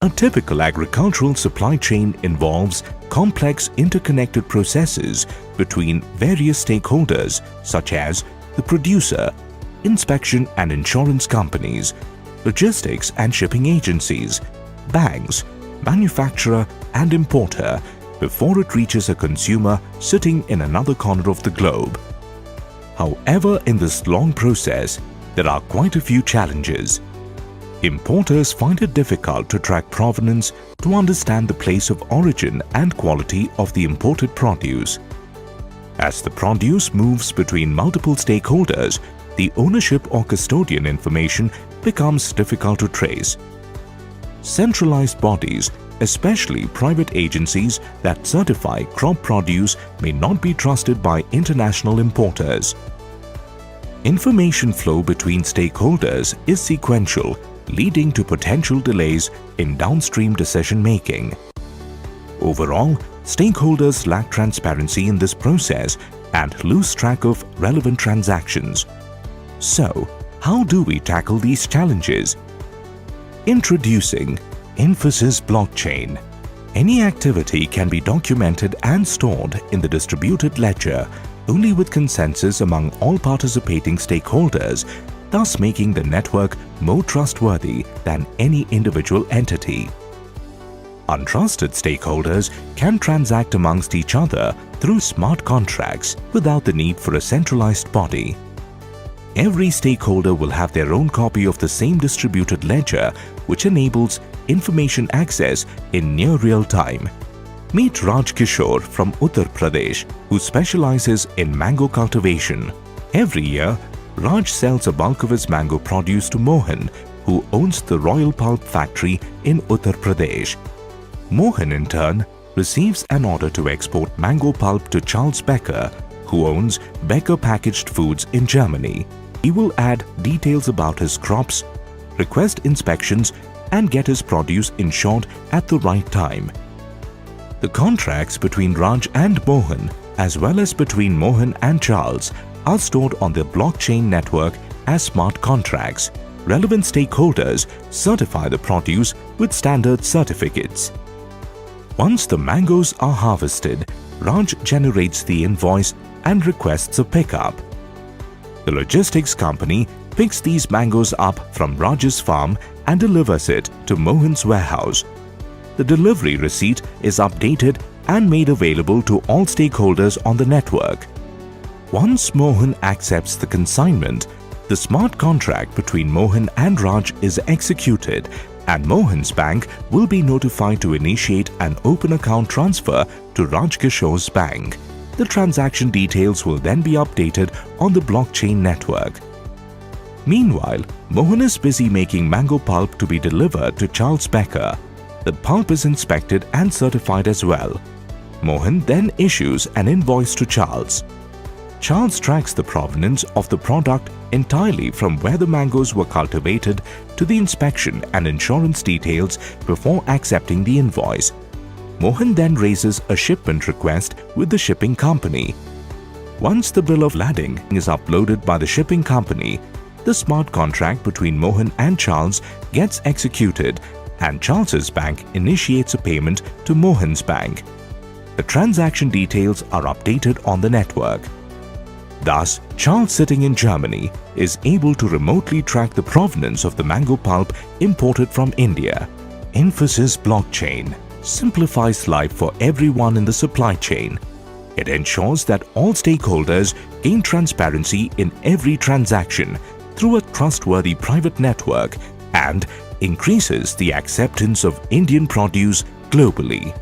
A typical agricultural supply chain involves complex interconnected processes between various stakeholders such as the producer, inspection and insurance companies, logistics and shipping agencies, banks, manufacturer and importer before it reaches a consumer sitting in another corner of the globe. However, in this long process, there are quite a few challenges. Importers find it difficult to track provenance to understand the place of origin and quality of the imported produce. As the produce moves between multiple stakeholders, the ownership or custodian information becomes difficult to trace. Centralized bodies, especially private agencies that certify crop produce, may not be trusted by international importers. Information flow between stakeholders is sequential, leading to potential delays in downstream decision-making. Overall, stakeholders lack transparency in this process and lose track of relevant transactions. So, how do we tackle these challenges? Introducing Infosys Blockchain. Any activity can be documented and stored in the distributed ledger only with consensus among all participating stakeholders, thus making the network more trustworthy than any individual entity. Untrusted stakeholders can transact amongst each other through smart contracts without the need for a centralized body. Every stakeholder will have their own copy of the same distributed ledger, which enables information access in near real time. Meet Raj Kishore from Uttar Pradesh, who specializes in mango cultivation. Every year, Raj sells a bulk of his mango produce to Mohan, who owns the Royal Pulp Factory in Uttar Pradesh. Mohan, in turn, receives an order to export mango pulp to Charles Becker, who owns Becker Packaged Foods in Germany. He will add details about his crops, request inspections, and get his produce insured at the right time. The contracts between Raj and Mohan, as well as between Mohan and Charles, are stored on the blockchain network as smart contracts. Relevant stakeholders certify the produce with standard certificates. Once the mangoes are harvested, Raj generates the invoice and requests a pickup. The logistics company picks these mangoes up from Raj's farm and delivers it to Mohan's warehouse. The delivery receipt is updated and made available to all stakeholders on the network. Once Mohan accepts the consignment, the smart contract between Mohan and Raj is executed, and Mohan's bank will be notified to initiate an open account transfer to Raj Kishore's bank. The transaction details will then be updated on the blockchain network. Meanwhile, Mohan is busy making mango pulp to be delivered to Charles Becker. The pulp is inspected and certified as well. Mohan then issues an invoice to Charles. Charles tracks the provenance of the product entirely from where the mangoes were cultivated to the inspection and insurance details before accepting the invoice. Mohan then raises a shipment request with the shipping company. Once the bill of lading is uploaded by the shipping company, the smart contract between Mohan and Charles gets executed, and Charles's bank initiates a payment to Mohan's bank. The transaction details are updated on the network. Thus, Charles, sitting in Germany, is able to remotely track the provenance of the mango pulp imported from India. Infosys Blockchain simplifies life for everyone in the supply chain. It ensures that all stakeholders gain transparency in every transaction through a trustworthy private network and increases the acceptance of Indian produce globally.